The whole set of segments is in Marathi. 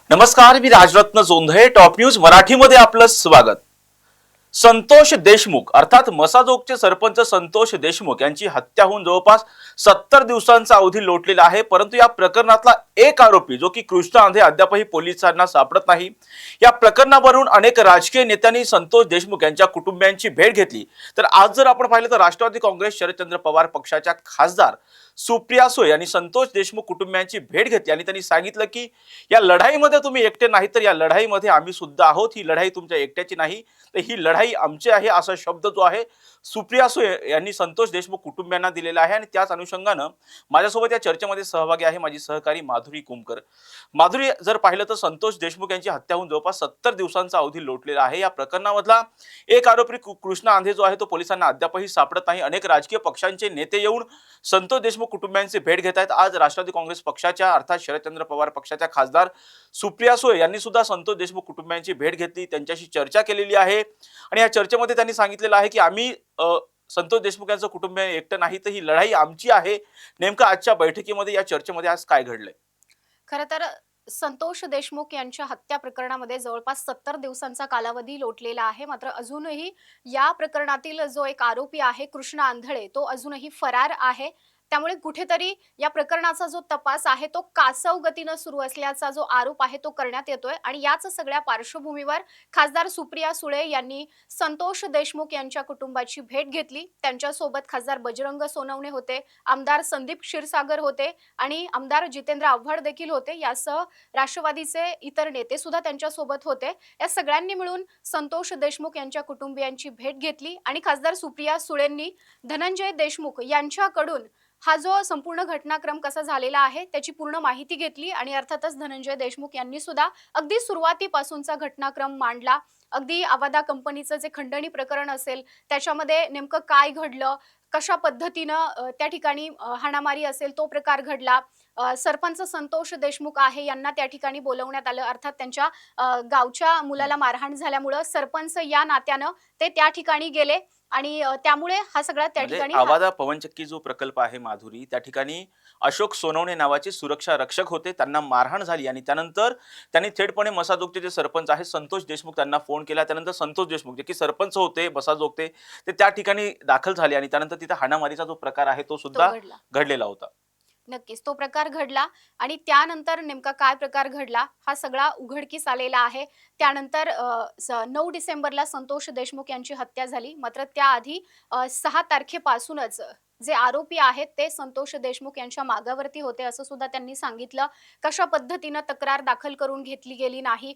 नमस्कार, मी राजरत्न जोंधळे. टॉप न्यूज मराठीमध्ये आपलं स्वागत. संतोष देशमुख अर्थात मसाजोगचे सरपंच संतोष देशमुख यांची हत्या होऊन जवळपास 70 दिवसांचा अवधी लोटलेला आहे. परंतु या प्रकरणातला एक आरोपी जो की कृष्ण आंधे अद्यापही पोलिसांना सापडत नाही. या प्रकरणावरून अनेक राजकीय नेत्यांनी संतोष देशमुख यांच्या कुटुंबियांची भेट घेतली. तर आज जर आपण पाहिलं तर राष्ट्रवादी काँग्रेस शरदचंद्र पवार पक्षाच्या खासदार सुप्रिया सुळे यांनी संतोष देशमुख कुटुंबियांची भेट घेतली आणि त्यांनी सांगितलं की या लढाईमध्ये तुम्ही एकटे नाही, तर या लढाईमध्ये आम्ही सुद्धा आहोत. ही लढाई तुमच्या एकट्याची नाही, तर ही लढाई आमची आहे, असा शब्द जो आहे सुप्रिया सुळे यांनी संतोष देशमुख कुटुंबियांना दिलेला आहे. आणि त्याच अनुषंगानं माझ्यासोबत या चर्चेमध्ये सहभागी आहे माझी सहकारी माधुरी कुमकर. माधुरी, जर पाहिलं तर संतोष देशमुख यांची हत्या होऊन जवळपास 70 दिवसांचा अवधी लोटलेला आहे. या प्रकरणामधला एक आरोपी कृष्ण आंधे जो आहे तो पोलिसांना अद्यापही सापडत नाही. अनेक राजकीय पक्षांचे नेते येऊन संतोष देशमुख कुटुंबियांची भेट घेत आहेत. आज राष्ट्रवादी काँग्रेस पक्षाच्या अर्थात शरदचंद्र पवार पक्षाच्या खासदार सुप्रिया सुळे यांनी सुद्धा संतोष देशमुख कुटुंबियांची भेट घेतली, त्यांच्याशी चर्चा केलेली आहे. आणि या चर्चेमध्ये त्यांनी सांगितलेलं आहे की आम्ही संतोष देशमुख यांचं कुटुंब एकटं नाही, तर ही लढाई आमची आहे. नेमकं आजच्या बैठकीमध्ये या चर्चेमध्ये आज काय घडलंय? खरं तर संतोष देशमुख यांच्या हत्या प्रकरणामध्ये जवळपास 70 दिवसांचा कालावधी लोटलेला आहे. मात्र अजूनही या प्रकरणातील जो एक आरोपी आहे कृष्ण आंधळे तो अजूनही फरार आहे. त्यामुळे कुठेतरी या प्रकरणाचा जो तपास आहे तो कासव गतीनं सुरू असल्याचा जो आरोप आहे तो करण्यात येतोय. आणि याच सगळ्या पार्श्वभूमीवर खासदार सुप्रिया सुळे यांनी संतोष देशमुख यांच्या कुटुंबाची भेट घेतली. त्यांच्यासोबत खासदार बजरंग सोनवणे होते, आमदार संदीप क्षीरसागर होते आणि आमदार जितेंद्र आव्हाड देखील होते. यासह राष्ट्रवादीचे इतर नेते सुद्धा त्यांच्यासोबत होते. या सगळ्यांनी मिळून संतोष देशमुख यांच्या कुटुंबियांची भेट घेतली आणि खासदार सुप्रिया सुळेंनी धनंजय देशमुख यांच्याकडून हा जो संपूर्ण घटनाक्रम कसा झालेला आहे त्याची पूर्ण माहिती घेतली. आणि अर्थातच धनंजय देशमुख यांनी सुद्धा अगदी सुरुवातीपासूनचा घटनाक्रम मांडला. अगदी अवादा कंपनीचं जे खंडणी प्रकरण असेल त्याच्यामध्ये नेमकं काय घडलं, कशा पद्धतीनं त्या ठिकाणी हाणामारी असेल तो प्रकार घडला. सरपंच संतोष देशमुख आहे यांना त्या ठिकाणी बोलवण्यात आलं. अर्थात त्यांच्या गावच्या मुलाला मारहाण झाल्यामुळं सरपंच या नात्यानं ते त्या ठिकाणी गेले आणि त्यामुळे हा सगळा त्या म्हणजे ठिकाणी आवादा पवनचक्की जो प्रकल्प आहे माधुरी, त्या ठिकाणी अशोक सोनवणे नावाचे सुरक्षा रक्षक होते. त्यांना मारहाण झाली आणि त्यानंतर त्यांनी थेटपणे मसाजोगचे जे सरपंच आहेत संतोष देशमुख त्यांना फोन केला. त्यानंतर संतोष देशमुख जे की सरपंच होते मसाजोगचे ते त्या ठिकाणी दाखल झाले आणि त्यानंतर तिथे हाणामारीचा जो प्रकार आहे तो तो सुद्धा घडला. घडलेला होता. नक्कीच तो प्रकार घडला आणि त्यानंतर नेमका काय प्रकार घडला हा सगळा उघडकीस आलेला आहे. त्यानंतर 9 डिसेंबरला संतोष देशमुख यांची हत्या झाली. मात्र त्याआधी 6 तारखेपासूनच जे आरोपी आहेत ते संतोष देशमुख यांच्या मागावरती होते असं सुद्धा त्यांनी सांगितलं. कशा पद्धतीनं तक्रार दाखल करून घेतली गेली नाही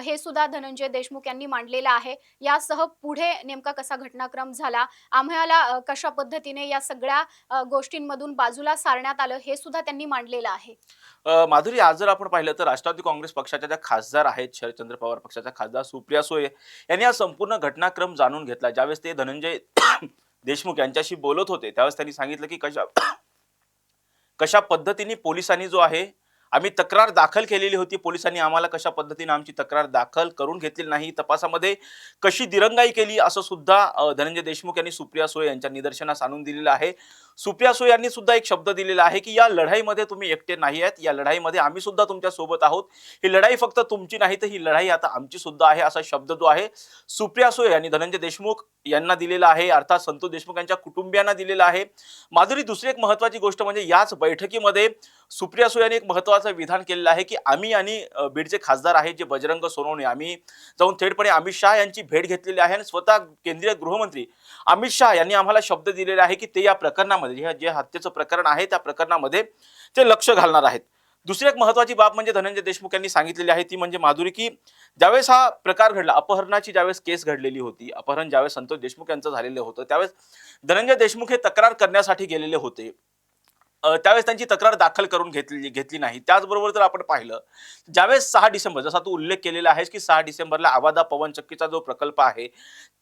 हे सुद्धा धनंजय देशमुख यांनी मांडलेलं आहे. यासह पुढे नेमका कसा घटनाक्रम झाला, आम्हाला कशा पद्धतीने या सगळ्या गोष्टींमधून बाजूला सारण्यात आलं हे सुद्धा त्यांनी मांडलेलं आहे. माधुरी, आज जर आपण पाहिलं तर राष्ट्रवादी काँग्रेस पक्षाच्या ज्या खासदार आहेत शरदचंद्र पवार पक्षाच्या खासदार सुप्रिया सुळे यांनी हा संपूर्ण घटनाक्रम जाणून घेतला. ज्यावेळेस ते धनंजय देशमुख यांच्याशी बोलत होते त्यावेळेस त्यांनी सांगितलं की कशा कशा पद्धतीने पोलिसांनी जो आहे आम्ही तक्रार दाखल केलेली होती, पोलिसांनी आम्हाला कशा पद्धतीने आमची तक्रार दाखल करून घेतलेली नाही, तपासामध्ये कशी दिरंगाई केली असं सुद्धा धनंजय देशमुख यांनी सुप्रिया सुळे यांच्या निदर्शनास आणून दिलेलं आहे. सुप्रिया सुळे यांनी सुद्धा एक शब्द दिलेला आहे की या लढाईमध्ये तुम्ही एकटे नाही आहेत, या लढाईमध्ये आम्ही सुद्धा तुमच्या सोबत आहोत. ही लढाई फक्त तुमची नाही तर ही लढाई आता आमची सुद्धा आहे, असा शब्द जो आहे सुप्रिया सुळे यांनी धनंजय देशमुख यांना दिलेला आहे, अर्थात संतोष देशमुख यांच्या कुटुंबियांना दिलेला आहे. माधुरी, दुसरी एक महत्वाची गोष्ट म्हणजे याच बैठकीमध्ये सुप्रिया सुळे यांनी एक महत्वाचं विधान केलेलं आहे की आम्ही आणि बीडचे खासदार आहेत जे बजरंग सोनवणे आम्ही जाऊन थेटपणे अमित शहा यांची भेट घेतलेली आहे आणि स्वतः केंद्रीय गृहमंत्री अमित शहा यांनी आम्हाला शब्द दिलेले आहे की ते या प्रकरणामध्ये जे हत्येचं प्रकरण आहे त्या प्रकरणामध्ये ते लक्ष घालणार आहेत. दुसरी एक महत्वाची बाब म्हणजे धनंजय देशमुख यांनी सांगितलेली आहे ती म्हणजे माधुरी की ज्यावेळेस हा प्रकार घडला, अपहरणाची ज्यावेळेस केस घडलेली होती, अपहरण ज्यावेळेस संतोष देशमुख यांचं झालेलं होतं त्यावेळेस धनंजय देशमुख हे तक्रार करण्यासाठी गेलेले होते. त्यावेळेस त्यांची तक्रार दाखल करून घेतली नाही. त्याचबरोबर जर आपण पाहिलं ज्यावेळेस 6 डिसेंबर जसा तू उल्लेख केलेला आहेस की 6 डिसेंबरला आवादा पवनचक्कीचा जो प्रकल्प आहे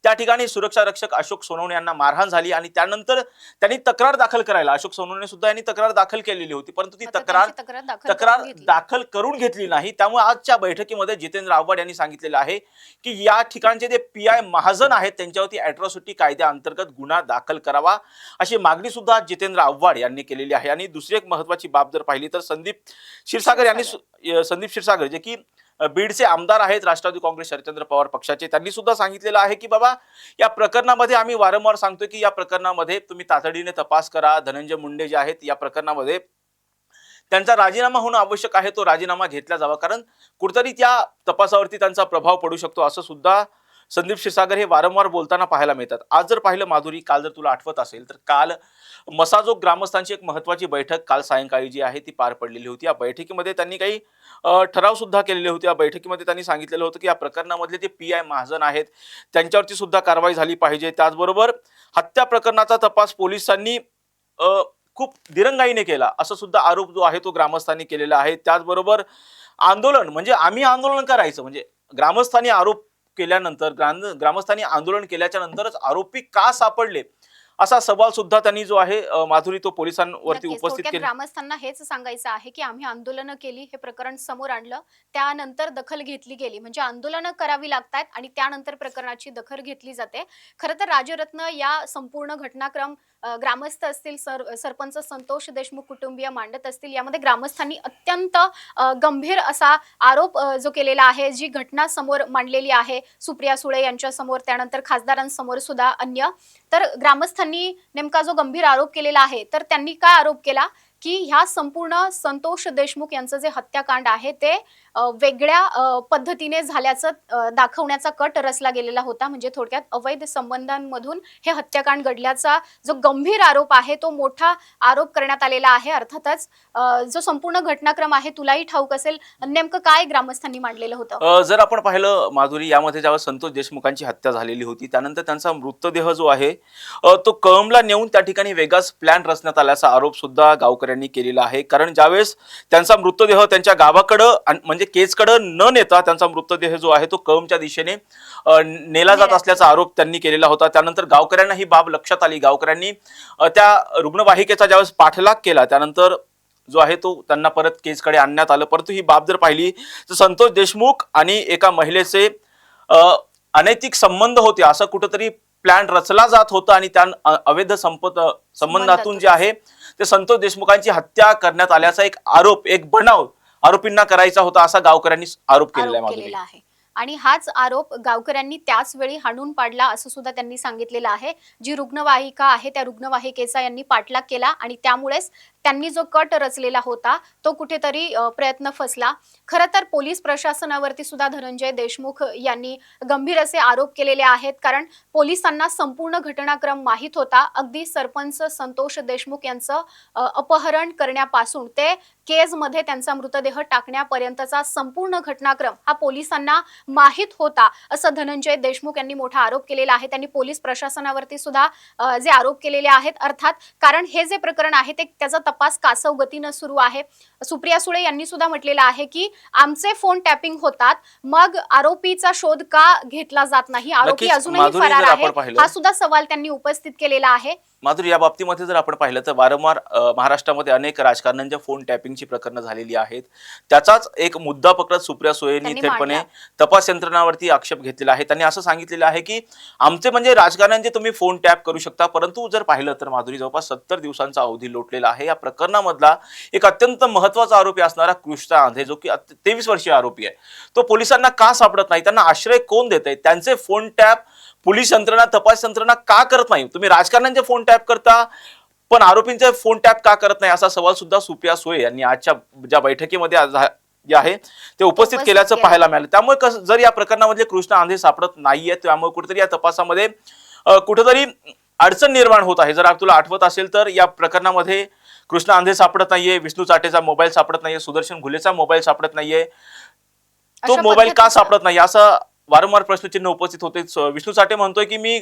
त्या ठिकाणी सुरक्षा रक्षक अशोक सोनवणे यांना मारहाण झाली आणि त्यानंतर त्यांनी तक्रार दाखल करायला अशोक सोनवणे सुद्धा यांनी तक्रार दाखल केलेली होती, परंतु ती तक्रार दाखल करून घेतली नाही. त्यामुळे आजच्या बैठकीमध्ये जितेंद्र आव्हाड यांनी सांगितलेलं आहे की या ठिकाणचे जे पीआय महाजन आहेत त्यांच्यावरती अॅट्रॉसिटी कायद्याअंतर्गत गुन्हा दाखल करावा अशी मागणी सुद्धा जितेंद्र आव्हाड यांनी केलेली आहे. आणि दुसरी एक महत्वाची बाब जर पाहिली तर संदीप क्षीरसागर जे की बीडचे आमदार आहेत राष्ट्रवादी काँग्रेस शरदचंद्र पवार पक्षाचे, त्यांनी सुद्धा सांगितलेलं आहे की बाबा या प्रकरणामध्ये आम्ही वारंवार सांगतोय की या प्रकरणामध्ये तुम्ही तातडीने तपास करा. धनंजय मुंडे जे आहेत या प्रकरणामध्ये त्यांचा राजीनामा होणं आवश्यक आहे, तो राजीनामा घेतला जावा, कारण कुठेतरी त्या तपासावरती त्यांचा प्रभाव पडू शकतो असं सुद्धा संदीप क्षीरसागर हे वारंवार बोलताना पाहायला मिळतात. आज जर पाहिलं माधुरी, काल जर तुला आठवत असेल तर काल मसाजोग ग्रामस्थांची एक महत्वाची बैठक काल सायंकाळी जी आहे ती पार पडलेली होती. या बैठकीमध्ये त्यांनी काही ठराव सुद्धा केलेले होते. या बैठकीमध्ये त्यांनी सांगितलेलं होतं की या प्रकरणामधले जे पी.आय. महाजन आहेत त्यांच्यावरती सुद्धा कारवाई झाली पाहिजे. त्याचबरोबर हत्या प्रकरणाचा तपास पोलिसांनी खूप दिरंगाईने केला असं सुद्धा आरोप जो आहे तो ग्रामस्थांनी केलेला आहे. त्याचबरोबर आंदोलन म्हणजे आम्ही आंदोलन करायचं, म्हणजे ग्रामस्थांनी आरोप केल्यानंतर ग्रामस्थांनी आंदोलन केल्याच्या नंतरच आरोपी का सापडले असा सवाल सुद्धा त्यांनी जो आहे माधुरी तो पोलिसांवरती नक्कीच. उपस्थित थोडक्यात केला. ग्रामस्थांना हेच सांगायचं आहे की आम्ही आंदोलनं केली, हे प्रकरण समोर आणलं, त्यानंतर दखल घेतली गेली. म्हणजे आंदोलनं करावी लागतात आणि त्यानंतर प्रकरणाची दखल घेतली जाते. खरं तर राजरत्न या संपूर्ण घटनाक्रम ग्रामस्थ असतील, सरपंच संतोष देशमुख कुटुंबीय मांडत असतील. यामध्ये ग्रामस्थांनी अत्यंत गंभीर असा आरोप जो केलेला आहे, जी घटना समोर मांडलेली आहे सुप्रिया सुळे यांच्या समोर, त्यानंतर खासदारांसमोर सुद्धा अन्य. तर ग्रामस्थांनी नेमका जो गंभीर आरोप केलेला आहे, तर त्यांनी काय आरोप केला की ह्या संपूर्ण संतोष देशमुख यांचं जे हत्याकांड आहे ते वेगळ्या पद्धतीने झाल्याचं दाखवण्याचा कट रचला गेलेला होता. म्हणजे थोडक्यात अवैध संबंधांमधून हे हत्याकांड घडल्याचा जो गंभीर आरोप आहे तो मोठा आरोप करण्यात आलेला आहे. अर्थातच जो संपूर्ण घटनाक्रम आहे तुलाही ठाऊक असेल, नेमकं काय ग्रामस्थांनी मांडलेलं होतं. जर आपण पाहिलं माधुरी, यामध्ये जेव्हा संतोष देशमुखांची हत्या झालेली होती त्यानंतर त्यांचा मृतदेह जो आहे तो कळंबला नेऊन त्या ठिकाणी वेगळाच प्लॅन रचण्यात आल्याचा आरोप सुद्धा गावकऱ्यांनी केलेला आहे. कारण ज्यावेळेस त्यांचा मृतदेह त्यांच्या गावाकडं म्हणजे केजकडं न नेता त्यांचा मृतदेह जो आहे तो कळंबच्या दिशेने नेला जात असल्याचा आरोप त्यांनी केलेला होता. त्यानंतर गावकऱ्यांना ही बाब लक्षात आली. गावकऱ्यांनी त्या रुग्णवाहिकेचा ज्यावेळेस पाठलाग केला त्यानंतर जो आहे तो त्यांना परत केसकडे आणण्यात आलं. परंतु ही बाब जर पाहिली तर संतोष देशमुख आणि एका महिलेचे अनैतिक संबंध होते असं कुठंतरी प्लॅन रचला जात होता आणि त्या अवैध संबंधातून जे आहे ते संतोष देशमुखांची हत्या करण्यात आल्याचा एक आरोप, एक बनाव आरोपींना करायचा होता असा गावकऱ्यांनी आरोप केलेला आहे. आणि हाच आरोप गावकऱ्यांनी त्याच वेळी हाणून पाडला असं सुद्धा त्यांनी सांगितलेलं आहे. जी रुग्णवाहिका आहे त्या रुग्णवाहिकेचा यांनी पाठलाग केला आणि त्यामुळेच त्यांनी जो कट रचलेला होता तो कुठेतरी प्रयत्न फसला. खरं तर पोलीस प्रशासनावरती सुद्धा धनंजय देशमुख यांनी गंभीर असे आरोप केलेले आहेत. कारण पोलिसांना संपूर्ण घटनाक्रम माहीत होता. अगदी सरपंच संतोष देशमुख यांचं अपहरण करण्यापासून ते केजमध्ये त्यांचा मृतदेह टाकण्यापर्यंतचा संपूर्ण घटनाक्रम हा पोलिसांना माहीत होता असं धनंजय देशमुख यांनी मोठा आरोप केलेला आहे. त्यांनी पोलीस प्रशासनावरती सुद्धा जे आरोप केलेले आहेत, अर्थात कारण हे जे प्रकरण आहे ते त्याचा तपास कासव गतीनं सुरू आहे. सुप्रिया सुळे यांनी सुद्धा म्हटलेलं आहे की आमचे फोन टॅपिंग होतात, मग आरोपीचा शोध का घेतला जात नाही, आरोपी अजूनही फरार आहे, हा सुद्धा सवाल त्यांनी उपस्थित केलेला आहे. माधुरी, या बाबतीमध्ये जर आपण पाहिलं तर वारंवार महाराष्ट्रामध्ये अनेक राजकारण्यांच्या फोन टॅपिंगची प्रकरणं झालेली आहेत. त्याचाच एक मुद्दा पकडत सुप्रिया सुळेंनी थेटपणे तपास यंत्रणावरती आक्षेप घेतलेला आहे. त्यांनी असं सांगितलेलं आहे की आमचे म्हणजे राजकारण्यांचे तुम्ही फोन टॅप करू शकता, परंतु जर पाहिलं तर माधुरी जवळपास 70 दिवसांचा अवधी लोटलेला आहे. या प्रकरणामधला एक अत्यंत महत्वाचा आरोपी असणारा कृष्णा आंधळे, जो की 23 वर्षीय आरोपी आहे, तो पोलिसांना का सापडत नाही, त्यांना आश्रय कोण देत आहे, त्यांचे फोन टॅप पोलीस यंत्रणा, तपास यंत्रणा का करत नाही? तुम्ही राजकारण्यांचे फोन टॅप करता पण आरोपींचे फोन टॅप का करत नाही असा सवाल सुद्धा सुप्रिया सुळे यांनी आजच्या ज्या बैठकीमध्ये जे आहे ते उपस्थित केल्याचं पाहायला मिळालं. त्यामुळे जर या प्रकरणामध्ये कृष्णा आंधळे सापडत नाहीये त्यामुळे कुठेतरी या तपासामध्ये कुठेतरी अडचण निर्माण होत आहे. जर तुला आठवत असेल तर या प्रकरणामध्ये कृष्णा आंधळे सापडत नाहीये, विष्णू चाटेचा मोबाईल सापडत नाहीये, सुदर्शन घुलेचा मोबाईल सापडत नाहीये. तो मोबाईल का सापडत नाही असं वारंवार प्रश्नचिन्ह उपस्थित होते. विष्णू चाटे म्हणतोय की मी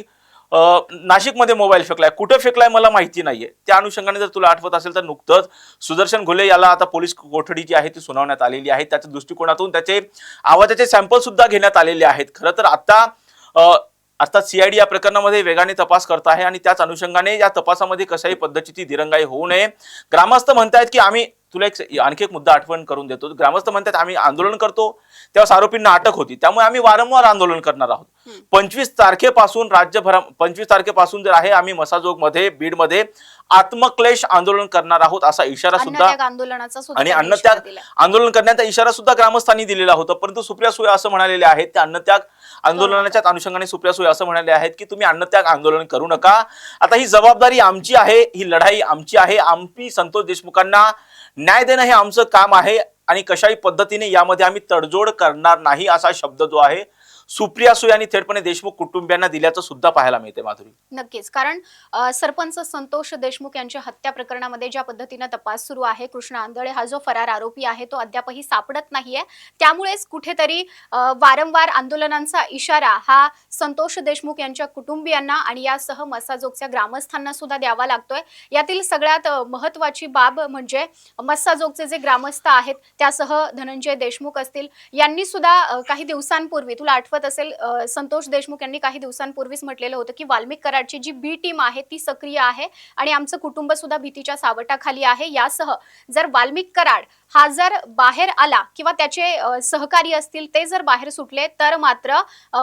नाशिकमध्ये मोबाईल फेकलाय, कुठे फेकलाय मला माहिती नाहीये. त्या अनुषंगाने जर तुला आठवत असेल तर नुकतंच सुदर्शन घुले याला आता पोलीस कोठडी जी आहे ती सुनावण्यात आलेली आहे. त्याच्या दृष्टिकोनातून त्याचे आवाजाचे सॅम्पल सुद्धा घेण्यात आलेले आहेत. खरं तर आता सीआयडी या प्रकरणामध्ये वेगाने तपास करत आहे आणि त्याच अनुषंगाने या तपासामध्ये कशाही पद्धतीची दिरंगाई होऊ नये. ग्रामस्थ म्हणतायत की आम्ही तुला आणखी एक मुद्दा आठवण करून देतो. ग्रामस्थ म्हणतात आम्ही आंदोलन करतो तेव्हा आरोपींना अटक होती, त्यामुळे आम्ही वारंवार आंदोलन करणार आहोत. 25 तारखेपासून राज्यभरा 25 तारखेपासून जर आहे आम्ही मसाजोगमध्ये बीडमध्ये आत्मक्लेश आंदोलन करणार आहोत असा इशारा सुद्धा अन्नत्याग आंदोलनाचा सुद्धा आणि त्यांनी अन्नत्याग इशारा दिलाय. आंदोलन करण्याचा इशारा सुद्धा ग्रामस्थांनी दिलेला होता. परंतु सुप्रिया सुळे असं म्हणालेले आहेत, त्या अन्नत्याग आंदोलनाच्या अनुषंगाने सुप्रिया सुळे असं म्हणाले आहेत की तुम्ही अन्नत्याग आंदोलन करू नका, आता ही जबाबदारी आमची आहे, ही लढाई आमची आहे, आम्ही संतोष देशमुखांना न्याय देणं हे आमचं काम आहे आणि कशाही पद्धतीने यामध्ये आम्ही तडजोड करणार नाही असा शब्द जो आहे सुप्रिया सुळे यांनी थेटपणे देशमुख कुटुंबियांना दिल्याचं सुद्धा पाहायला मिळते. माधुरी, नक्कीच, कारण सरपंच संतोष देशमुख यांच्या हत्या प्रकरणामध्ये ज्या पद्धतीने तपास सुरू आहे, कृष्ण आंधळे हा जो फरार आरोपी आहे तो अद्यापही सापडत नाहीये. त्यामुळेच कुठेतरी वारंवार आंदोलनांचा इशारा हा संतोष देशमुख यांच्या कुटुंबियांना आणि यासह मस्साजोगच्या ग्रामस्थांना सुद्धा द्यावा लागतोय. यातील सगळ्यात महत्वाची बाब म्हणजे मस्साजोगचे जे ग्रामस्थ आहेत त्यासह धनंजय देशमुख असतील, यांनी सुद्धा काही दिवसांपूर्वी, तुला आठवत असेल, संतोष देशमुख यांनी काही दिवसांपूर्वीच म्हटलेलं होतं की वाल्मिक कराडची जी बी टीम आहे ती सक्रिय आहे आणि आमचं कुटुंब सुद्धा भीतीच्या सावटाखाली आहे. यासह जर वाल्मिक कराड हा जर बाहेर आला किंवा त्याचे सहकारी असतील ते जर बाहेर सुटले तर मात्र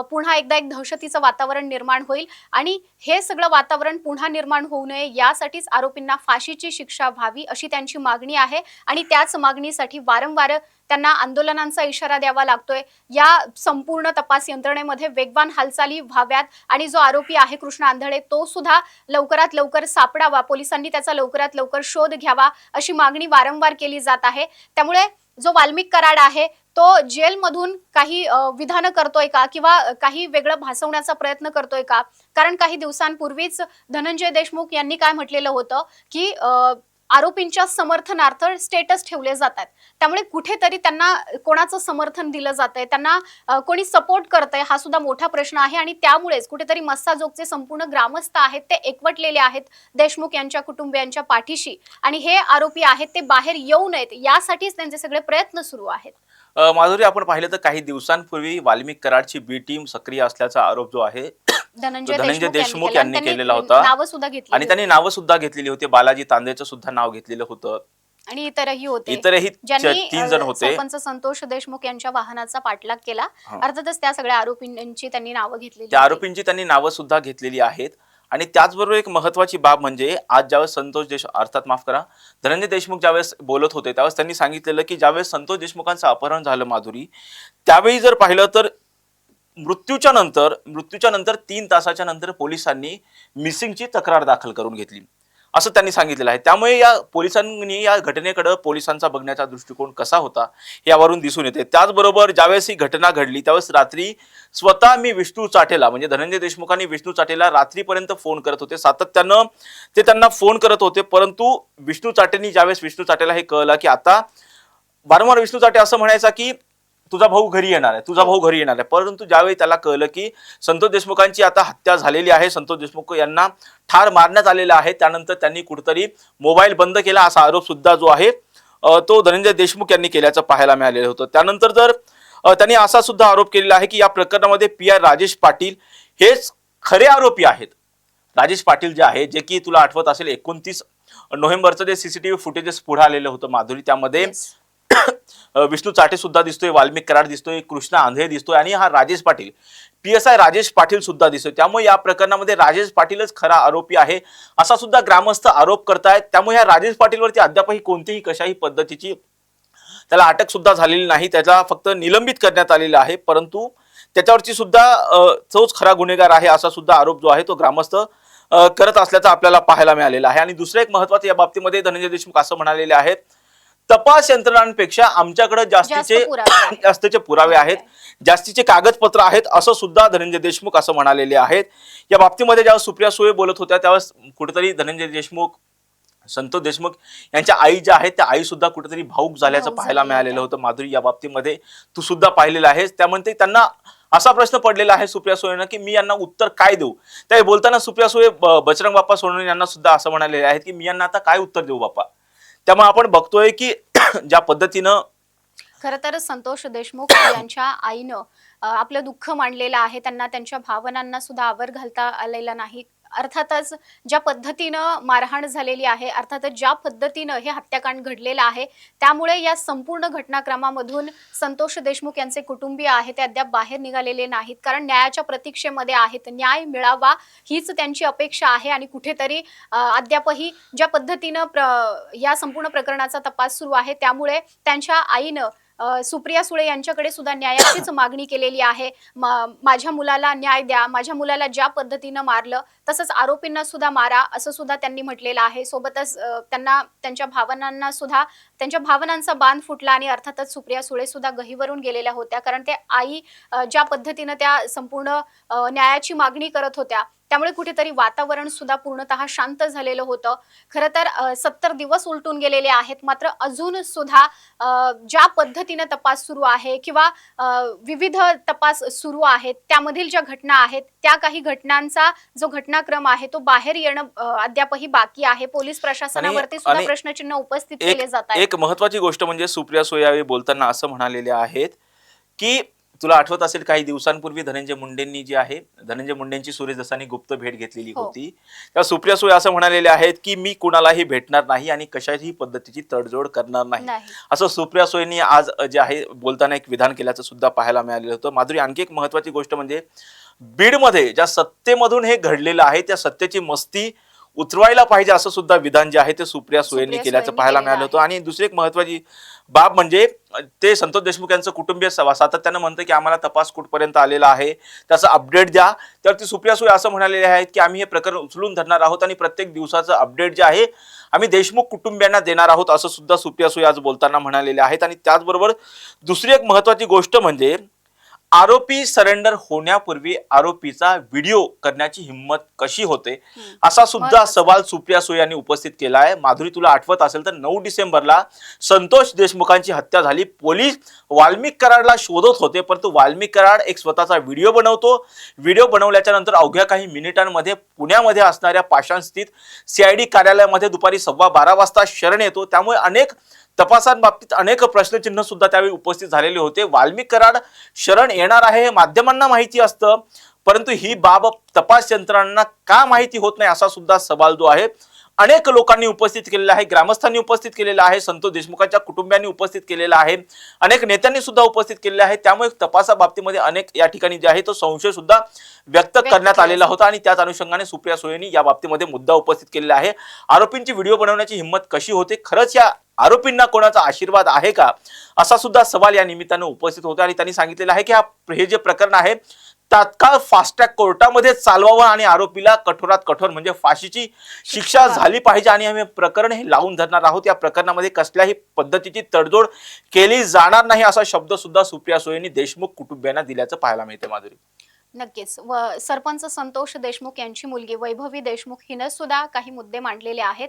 पुन्हा एकदा एक दहशतीचं वातावरण निर्माण होईल आणि हे सगळं वातावरण पुन्हा निर्माण होऊ नये यासाठीच आरोपींना फाशीची शिक्षा व्हावी अशी त्यांची मागणी आहे आणि त्याच मागणीसाठी वारंवार त्यांना आंदोलनांचा इशारा द्यावा लागतोय. या संपूर्ण तपास यंत्रणेमध्ये वेगवान हालचाली व्हाव्यात आणि जो आरोपी आहे कृष्ण आंधळे तो सुद्धा लवकरात लवकर सापडावा, पोलिसांनी त्याचा लवकरात लवकर शोध घ्यावा अशी मागणी वारंवार केली जात आहे. त्यामुळे जो वाल्मिक कराड आहे तो जेलमधून काही विधानं करतोय का किंवा काही वेगळं भासवण्याचा प्रयत्न करतोय का? कारण काही दिवसांपूर्वीच धनंजय देशमुख यांनी काय म्हटलेलं होतं की आरोपींच्या समर्थनार्थ स्टेटस ठेवले जातात, त्यामुळे कुठेतरी त्यांना कोणाचं समर्थन दिलं जातंय, त्यांना कोणी सपोर्ट करतंय हा सुद्धा मोठा प्रश्न आहे आणि त्यामुळेच कुठेतरी मस्साजोगचे संपूर्ण ग्रामस्थ आहेत ते एकवटलेले आहेत देशमुख यांच्या कुटुंबियांच्या पाठीशी आणि हे आरोपी आहेत ते बाहेर येऊ नयेत यासाठीच त्यांचे सगळे प्रयत्न सुरू आहेत. माधुरी, आपण पाहिलं तर काही दिवसांपूर्वी वाल्मिक कराडची बी टीम सक्रिय असल्याचा आरोप जो आहे धनंजय देशमुख यांनी केलेला होता आणि त्यांनी नावं सुद्धा घेतलेली होती. बालाजी तांदेचं सुद्धा नाव घेतलेलं होतं आणि इतरही होते, इतरही ज्यांनी 3 जण होते. सरपंच संतोष देशमुख यांच्या वाहनाचा पाठलाग केला. अर्थातच त्या सगळ्या आरोपींची त्यांनी नावं घेतलेली, त्या आरोपींची त्यांनी नावं सुद्धा घेतलेली आहेत. आणि त्याचबरोबर एक महत्वाची बाब म्हणजे आज ज्यावेळेस संतोष देशमुख अर्थात माफ करा धनंजय देशमुख ज्यावेळेस बोलत होते त्यावेळेस त्यांनी सांगितलेलं की ज्यावेळेस संतोष देशमुखांचं अपहरण झालं माधुरी, त्यावेळी जर पाहिलं तर मृत्यूच्या नंतर 3 तासाच्या नंतर पोलिसांनी मिसिंगची तक्रार दाखल करून घेतली असं त्यांनी सांगितलेलं आहे. त्यामुळे या पोलिसांनी या घटनेकडे पोलिसांचा बघण्याचा दृष्टिकोन कसा होता हे यावरून दिसून येते. त्याचबरोबर ज्यावेळेस ही घटना घडली त्यावेळेस रात्री स्वतः मी विष्णू चाटेला म्हणजे धनंजय देशमुखांनी विष्णू चाटेला रात्रीपर्यंत फोन करत होते, सातत्यानं ते त्यांना फोन करत होते. परंतु विष्णू चाटेंनी ज्यावेळेस विष्णू चाटेला हे कळलं की आता वारंवार विष्णू चाटे असं म्हणायचा की तुझा भाऊ घरी येणार आहे, परंतु ज्यावेळी त्याला कळलं की संतोष देशमुखांची आता हत्या झालेली आहे, संतोष देशमुख यांना ठार मारण्यात आलेला आहे, त्यानंतर त्यांनी कुठेतरी मोबाईल बंद केला असा आरोप सुद्धा जो आहे तो धनंजय देशमुख यांनी केल्याचं पाहायला मिळालेलं होतं. त्यानंतर जर त्यांनी असा सुद्धा आरोप केलेला आहे की या प्रकरणामध्ये पी.आय. राजेश पाटील हेच खरे आरोपी आहेत. राजेश पाटील जे आहे, जे की तुला आठवत असेल 29 नोव्हेंबरचं जे सीसीटीव्ही फुटेजेस पुढे आलेलं होतं माधुरी, त्यामध्ये विष्णू चाटे सुद्धा दिसतोय, वाल्मिक कराड दिसतोय, कृष्ण आंधळे दिसतोय आणि हा राजेश पाटील PSI राजेश पाटील सुद्धा दिसतोय. त्यामुळे या प्रकरणामध्ये राजेश पाटीलच खरा आरोपी आहे असा सुद्धा ग्रामस्थ आरोप करतायत. त्यामुळे या राजेश पाटीलवरती अद्यापही कोणतीही कशाही पद्धतीची त्याला अटक सुद्धा झालेली नाही, त्याला फक्त निलंबित करण्यात आलेला आहे, परंतु त्याच्यावरची सुद्धा तोच खरा गुन्हेगार आहे असा सुद्धा आरोप जो आहे तो ग्रामस्थ करत असल्याचा आपल्याला पाहायला मिळालेला आहे. आणि दुसरं एक महत्त्वाचं या बाबतीमध्ये धनंजय देशमुख असं म्हणालेले आहेत, तपास यंत्रणांपेक्षा आमच्याकडे जास्तीचे पुरावे आहेत, जास्तीचे कागदपत्र आहेत असं सुद्धा धनंजय देशमुख असं म्हणालेले आहेत. या बाबतीमध्ये जेव्हा सुप्रिया सुळे बोलत होत्या त्यावेळेस कुठेतरी धनंजय देशमुख संतोष देशमुख यांच्या आई ज्या आहेत त्या आई सुद्धा कुठेतरी भाऊक झाल्याचं पाहायला मिळालेलं होतं. माधुरी, या बाबतीमध्ये तू सुद्धा पाहिलेलं आहेस. त्यामध्ये त्यांना असा प्रश्न पडलेला आहे सुप्रिया सुळेंना की मी यांना उत्तर काय देऊ. त्या बोलताना सुप्रिया सुळे बजरंग बाप्पा सोनवणे यांना सुद्धा असं म्हणालेले आहेत की मी यांना आता काय उत्तर देऊ बाप्पा. त्यामुळे आपण बघतोय की ज्या पद्धतीनं खरं तर संतोष देशमुख यांच्या आईनं आपलं दुःख मांडलेलं आहे, त्यांना त्यांच्या भावनांना सुद्धा आवर घालता आलेला नाही अर्थातच ज्या पद्धतीनं मारहाण झालेली आहे, अर्थातच ज्या पद्धतीनं हे हत्याकांड घडलेलं आहे, त्यामुळे या संपूर्ण घटनाक्रमामधून संतोष देशमुख यांचे कुटुंबीय आहेत ते अद्याप बाहेर निघालेले नाहीत. कारण न्यायाच्या प्रतीक्षेमध्ये आहेत. न्याय मिळावा हीच त्यांची अपेक्षा आहे आणि कुठेतरी अद्यापही ज्या पद्धतीनं या संपूर्ण प्रकरणाचा तपास सुरू आहे, त्यामुळे त्यांच्या आईनं सुप्रिया सुळे यांच्याकडे सुद्धा न्यायाचीच मागणी केलेली आहे. माझ्या मुलाला न्याय द्या, माझ्या मुलाला ज्या पद्धतीनं मारलं तसंच आरोपींना सुद्धा मारा, असं सुद्धा त्यांनी म्हटलेलं आहे. सोबतच त्यांना त्यांच्या भावनांना सुद्धा त्यांच्या भावनांचा बांध फुटला आणि अर्थातच सुप्रिया सुळे सुद्धा गहिवरून गेलेल्या होत्या. कारण ते आई ज्या पद्धतीनं त्या संपूर्ण न्यायाची मागणी करत होत्या, त्यामुळे कुठेतरी वातावरण सुद्धा पूर्णतः शांत झालेलं होतं. खरं तर 70 दिवस उलटून गेलेले आहेत, मात्र अजून सुद्धा ज्या पद्धतीनं तपास सुरू आहे किंवा विविध तपास सुरू आहेत, त्यामधील ज्या घटना आहेत, त्या काही घटनांचा जो घटनाक्रम आहे तो बाहेर येणं अद्यापही बाकी आहे. पोलीस प्रशासनावरती सुद्धा प्रश्नचिन्ह उपस्थित केले जात आहेत. एक महत्वाची गोष्ट म्हणजे सुप्रिया सुळे यावेळी बोलताना असं म्हणालेले आहेत की तुला आठवत असेल काही दिवसांपूर्वी धनंजय मुंडेंनी जी आहे धनंजय मुंडेंची सुरेश दसांनी गुप्त भेट घेतलेली होती. त्या सुप्रिया सुळे असं म्हणालेले आहेत की मी कुणालाही भेटणार नाही आणि कशाही पद्धतीची तडजोड करणार नाही, असं सुप्रिया सुळेंनी आज जे आहे बोलताना एक विधान केल्याचं सुद्धा पाहायला मिळालेलं होतं. माधुरी, आणखी एक महत्वाची गोष्ट म्हणजे बीडमध्ये ज्या सत्तेमधून हे घडलेलं आहे त्या सत्तेची मस्ती उतरवायला पाहिजे असं सुद्धा विधान जे आहे ते सुप्रिया सुळेंनी केल्याचं पाहायला मिळालं होतं. आणि दुसरी एक महत्वाची बाब म्हणजे ते संतोष देशमुख यांचं कुटुंबीय सातत्यानं म्हणतं की आम्हाला तपास कुठपर्यंत आलेला आहे त्याचा अपडेट द्या. त्यावरती सुप्रिया सुळे असं म्हणालेले आहेत की आम्ही हे प्रकरण उचलून धरणार आहोत आणि प्रत्येक दिवसाचं अपडेट जे आहे आम्ही देशमुख कुटुंबियांना देणार आहोत, असं सुद्धा सुप्रिया सुळे आज बोलताना म्हणालेले आहेत. आणि त्याचबरोबर दुसरी एक महत्वाची गोष्ट म्हणजे आरोपी सरेंडर होण्यापूर्वी आरोपीचा व्हिडिओ करण्याची हिंमत कशी होते, असा सुद्धा सवाल सुप्रिया सुळे यांनी उपस्थित केला आहे. माधुरी, तुला आठवत असेल तर 9 डिसेंबरला संतोष देशमुखांची हत्या झाली. पोलीस वाल्मिक कराडला शोधत होते, परंतु वाल्मिक कराड एक स्वतःचा व्हिडिओ बनवतो. व्हिडिओ बनवल्याच्या नंतर अवघ्या काही मिनिटांमध्ये पुण्यामध्ये असणाऱ्या पाषाण स्थित CID कार्यालयामध्ये दुपारी 12:15 वाजता शरण येतो. त्यामुळे अनेक तपासांबाबतीत अनेक प्रश्नचिन्ह सुद्धा त्यावेळी उपस्थित झालेले होते. वाल्मिक कराड शरण येणार आहे हे माध्यमांना माहिती असतं, परंतु ही बाब तपास यंत्रणांना का माहिती होत नाही असा सुद्धा सवाल जो आहे अनेक लोकांनी उपस्थित केलेला आहे. ग्रामस्थांनी उपस्थित केलेला आहे, संतोष देशमुखांच्या कुटुंबियांनी उपस्थित केलेला आहे, अनेक नेत्यांनी सुद्धा उपस्थित केलेले आहे. त्यामुळे तपासाबाबतीमध्ये अनेक या ठिकाणी जे आहे तो संशय सुद्धा व्यक्त करण्यात आलेला होता आणि त्याच अनुषंगाने सुप्रिया सुळेंनी या बाबतीमध्ये मुद्दा उपस्थित केलेला आहे. आरोपींची व्हिडिओ बनवण्याची हिंमत कशी होते, खरंच या आरोपींना कोणाचा आशीर्वाद आहे का, असा सुद्धा सवाल या निमित्तानं उपस्थित होता. आणि त्यांनी सांगितलेलं आहे की हे जे प्रकरण आहे तात्काळ फास्ट ट्रॅक कोर्टामध्ये चालवावं आणि आरोपीला कठोरात कठोर म्हणजे फाशीची शिक्षा झाली पाहिजे आणि आम्ही प्रकरण हे लावून धरणार आहोत. या प्रकरणामध्ये कसल्याही पद्धतीची तडजोड केली जाणार नाही असा शब्द सुद्धा सुप्रिया सुळेंनी देशमुख कुटुंबियांना दिल्याचं पाहायला मिळते. माधुरी, नक्कीच. सरपंच संतोष देशमुख यांची मुलगी वैभवी देशमुख हिनं सुद्धा काही मुद्दे मांडलेले आहेत.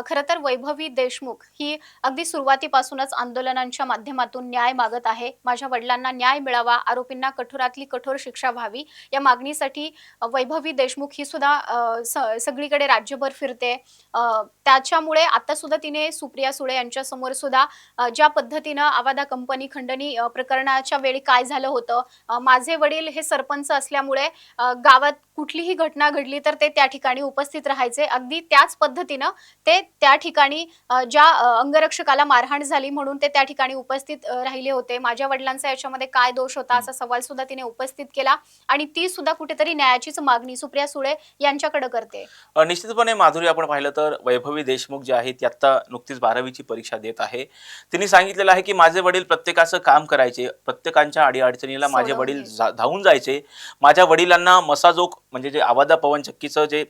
खरं तर वैभवी देशमुख ही अगदी सुरुवातीपासूनच आंदोलनांच्या माध्यमातून न्याय मागत आहे. माझ्या वडिलांना न्याय मिळावा, आरोपींना कठोरातली कठोर शिक्षा व्हावी, या मागणीसाठी वैभवी देशमुख ही सुद्धा सगळीकडे राज्यभर फिरते. त्याच्यामुळे आता सुद्धा तिने सुप्रिया सुळे यांच्या समोर सुद्धा ज्या पद्धतीनं आवादा कंपनी खंडणी प्रकरणाच्या वेळी काय झालं होतं, माझे वडील हे सरपंच असल्यामुळे गावात कुठलीही घटना घडली तर ते त्या ठिकाणी उपस्थित राहायचे. अगदी त्याच पद्धतीनं ते त्या ठिकाणी ज्या अंगरक्षकाला मारहाण झाली म्हणून ते त्या ठिकाणी उपस्थित राहिले होते. माझ्या वडिलांचा याच्यामध्ये काय दोष होता असा सवाल सुद्धा तिने उपस्थित केला आणि ती सुद्धा कुठेतरी न्यायाचीच मागणी सुप्रिया सुळे यांच्याकडे करते. निश्चितपणे माधुरी, आपण पाहिलं तर वैभवी देशमुख जे आहे ती आता नुकतीच 12वीची परीक्षा देत आहे. तिने सांगितलेलं आहे की माझे वडील प्रत्येकाचं काम करायचे, प्रत्येकांच्या अडीअडचणीला माझे वडील धावून जायचे. माझ्या वडिलांना मसाजोग म्हणजे जे आवादा पवन चक्कीचं जे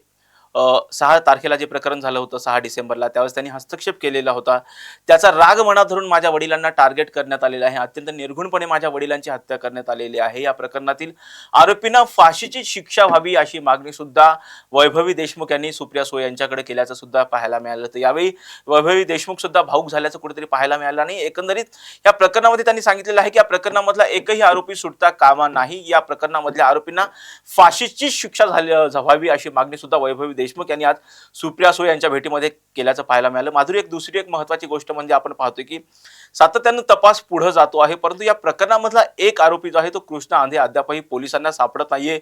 6 तारखेला जे प्रकरण झालं होतं 6 डिसेंबरला, त्यावेळेस त्यांनी हस्तक्षेप केलेला होता. त्याचा राग मनात धरून माझ्या वडिलांना टार्गेट करण्यात आलेला आहे. अत्यंत निर्घुणपणे माझ्या वडिलांची हत्या करण्यात आलेली आहे. या प्रकरणातील आरोपींना फाशीची शिक्षा व्हावी अशी मागणी सुद्धा वैभवी देशमुख यांनी सुप्रिया सुळे यांच्याकडे केल्याचं सुद्धा पाहायला मिळालं. तर यावेळी वैभवी देशमुख सुद्धा भाऊक झाल्याचं कुठेतरी पाहायला मिळालं. आणि एकंदरीत या प्रकरणामध्ये त्यांनी सांगितलेलं आहे की या प्रकरणामधला एकही आरोपी सुटता कामा नाही. या प्रकरणामधल्या आरोपींना फाशीची शिक्षा व्हावी अशी मागणी सुद्धा वैभवी देशमुख यांनी आज सुप्रिया सुळे यांच्या भेटीमध्ये केल्याचं पाहायला मिळालं. माधुरी, दुसरी एक महत्त्वाची गोष्ट म्हणजे आपण पाहतोय की सातत्यानं तपास पुढे जातो आहे, परंतु या प्रकरणामधला एक आरोपी जो आहे तो कृष्णा आंधे अद्यापही पोलिसांना सापडत नाहीये.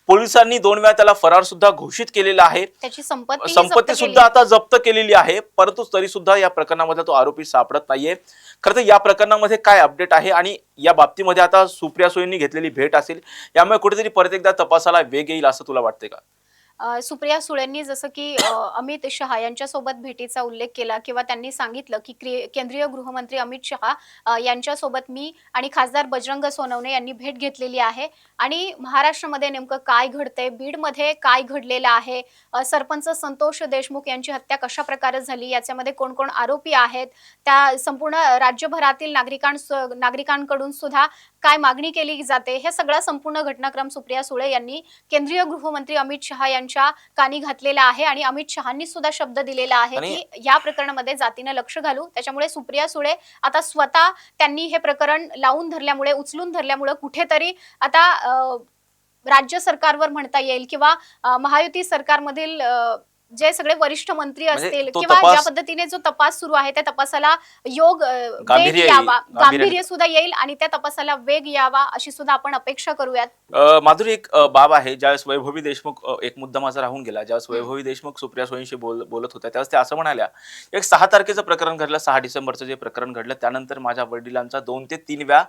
पोलिसांनी 2 वेळा त्याला फरार सुद्धा घोषित केलेला आहे. त्याची संपत्ती संपत्ती सुद्धा आता जप्त केलेली आहे, परंतु तरी सुद्धा या प्रकरणामधला तो आरोपी सापडत नाहीये. खरं तर या प्रकरणामध्ये काय अपडेट आहे आणि या बाबतीमध्ये आता सुप्रिया सुळेंनी घेतलेली भेट असेल, यामुळे कुठेतरी परत एकदा तपासाला वेग येईल असं तुला वाटते का? सुप्रिया सुळेंनी जसं की अमित शहा यांच्यासोबत भेटीचा उल्लेख केला किंवा त्यांनी सांगितलं की केंद्रीय गृहमंत्री अमित शहा यांच्यासोबत मी आणि खासदार बजरंग सोनवणे यांनी भेट घेतलेली आहे आणि महाराष्ट्रामध्ये नेमकं काय घडतंय, बीडमध्ये काय घडलेलं आहे, सरपंच संतोष देशमुख यांची हत्या कशा प्रकारे झाली, याच्यामध्ये कोण कोण आरोपी आहेत, त्या संपूर्ण राज्यभरातील नागरिकांकडून सुद्धा काय मागणी केली जाते, हे सगळा संपूर्ण घटनाक्रम सुप्रिया सुळे यांनी केंद्रीय गृहमंत्री अमित शहा यांच्या कानी घातलेला आहे आणि अमित शहांनी सुद्धा शब्द दिलेला आहे की या प्रकरणामध्ये जातीने लक्ष घालू. त्याच्यामुळे सुप्रिया सुळे आता स्वतः त्यांनी हे प्रकरण लावून धरल्यामुळे, उचलून धरल्यामुळे कुठेतरी आता राज्य सरकारवर म्हणता येईल किंवा महायुती सरकारमधील जे सगळे वरिष्ठ मंत्री असतील किंवा ज्या पद्धतीने जो तपास सुरू आहे त्या तपासाला वेग यावा, गांभीर्य सुद्धा येईल आणि त्या तपासाला वेग यावा अशी सुद्धा आपण अपेक्षा करूयात. माधुरी, एक बाब आहे, ज्यावेळेस वैभवी देशमुख, एक मुद्दा माझा राहून गेला, ज्यावेळेस वैभवी देशमुख सुप्रिया सुळेंशी बोलत होत्या त्यावेळेस ते असं म्हणाल्या, एक 6 तारखेचं प्रकरण घडलं, 6 डिसेंबरचं जे प्रकरण घडलं त्यानंतर माझ्या वडिलांचा 2 ते 3 वेळा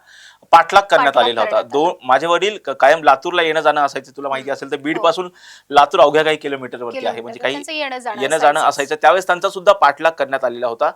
पाठलाग करण्यात आलेला होता. माझे वडील कायम लातूरला येणं जाणं असायचं, तुला माहिती असेल तर बीड पासून लातूर अवघ्या काही किलोमीटरवरती आहे, म्हणजे काही येणं जाणं असायचं. त्यावेळेस त्यांचा सुद्धा पाठलाग करण्यात आलेला होता.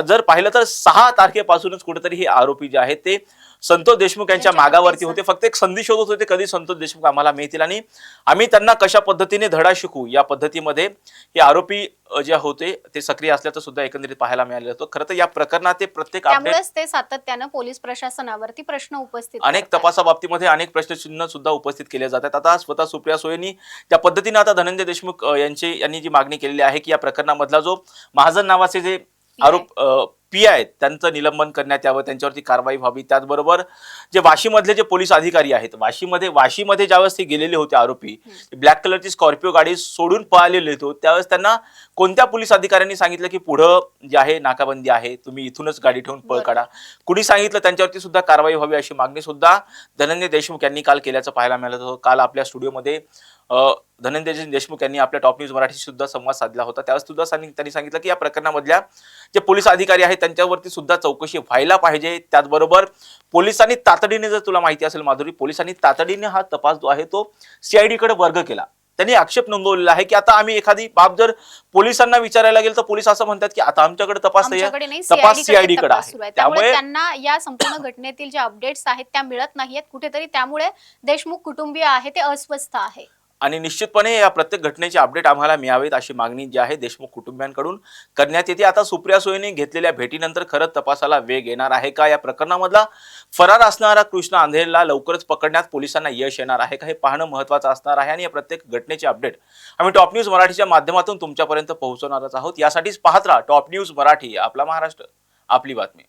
जर पाहिलं तर 6 तारखेपासूनच कुठेतरी हे आरोपी जे आहेत ते संतोष देशमुख यांच्या मागावरती होते, फक्त एक संधी शोधत होते कधी संतोष देशमुख आम्हाला मिळतील आणि आम्ही त्यांना कशा पद्धतीने धडा शिकू, या पद्धतीमध्ये हे आरोपी जे होते ते सक्रिय असल्याचं सुद्धा एकंदरीत पाहायला मिळालं होतं. खरं तर या प्रकरणात ते प्रत्येक त्यामुळेच ते सातत्यानं पोलीस प्रशासनावरती प्रश्न उपस्थित अनेक तपासाबाबतीमध्ये अनेक प्रश्नचिन्ह सुद्धा उपस्थित केले जातात. आता स्वतः सुप्रिया सुळेंनी त्या पद्धतीने आता धनंजय देशमुख यांनी जी मागणी केलेली आहे की या प्रकरणामधला जो महाजन नावाचे जे आरोप पी आहेत त्यांचं निलंबन करण्यात यावं, त्यांच्यावरती कारवाई व्हावी. त्याचबरोबर जे वाशीमधले जे पोलीस अधिकारी आहेत, वाशीमध्ये ज्यावेळेस ते गेलेले होते आरोपी, ब्लॅक कलरची स्कॉर्पिओ गाडी सोडून पळालेले होते, त्यावेळेस त्यांना कोणत्या पोलीस अधिकाऱ्यांनी सांगितलं की पुढं जे आहे नाकाबंदी आहे, तुम्ही इथूनच गाडी ठेवून पळ काढा, कुणी सांगितलं, त्यांच्यावरती सुद्धा कारवाई व्हावी अशी मागणी सुद्धा धनंजय देशमुख यांनी काल केल्याचं पाहायला मिळालं होतं. काल आपल्या स्टुडिओमध्ये धनंजय देशमुख यांनी आपल्या टॉप न्यूज मराठी सुद्धा संवाद साधला होता. त्यावेळेस सुद्धा त्यांनी सांगितलं की या प्रकरणामधल्या जे पोलीस अधिकारी आहेत त्यांच्यावरती सुद्धा चौकशी व्हायला पाहिजे. त्याचबरोबर पोलिसांनी तातडीने, जर तुला माहिती असेल माधुरी, पोलिसांनी तातडीने हा तपास जो आहे तो CID कडे वर्ग केला. त्यांनी आक्षेप नोंदवलेला आहे की आता आम्ही एखादी बाब जर पोलिसांना विचारायला गेलो तर पोलीस असं म्हणतात की आता आमच्याकडे तपास CID कडे आहे. त्यामुळे त्यांना या संपूर्ण घटनेतील जे अपडेट्स आहेत त्या मिळत नाहीयेत कुठेतरी, त्यामुळे देशमुख कुटुंबीय आहे ते अस्वस्थ आहे आणि निश्चितपणे या प्रत्येक घटनेचे अपडेट आम्हाला मिळावेत अशी मागणी जी आहे देशमुख कुटुंबियांकडून करण्यात येते. आता सुप्रिया सुळेंनी घेतलेल्या भेटीनंतर खरंच तपासाला वेग येणार आहे का, या प्रकरणामधला फरार असणारा कृष्णा आंधेला लवकरच पकडण्यात पोलिसांना यश येणार आहे का, हे पाहणं महत्त्वाचं असणार आहे. आणि या प्रत्येक घटनेचे अपडेट आम्ही टॉप न्यूज मराठीच्या माध्यमातून तुमच्यापर्यंत पोहोचवणारच आहोत. यासाठीच पाहत राहा टॉप न्यूज मराठी, आपला महाराष्ट्र, आपली बातमी.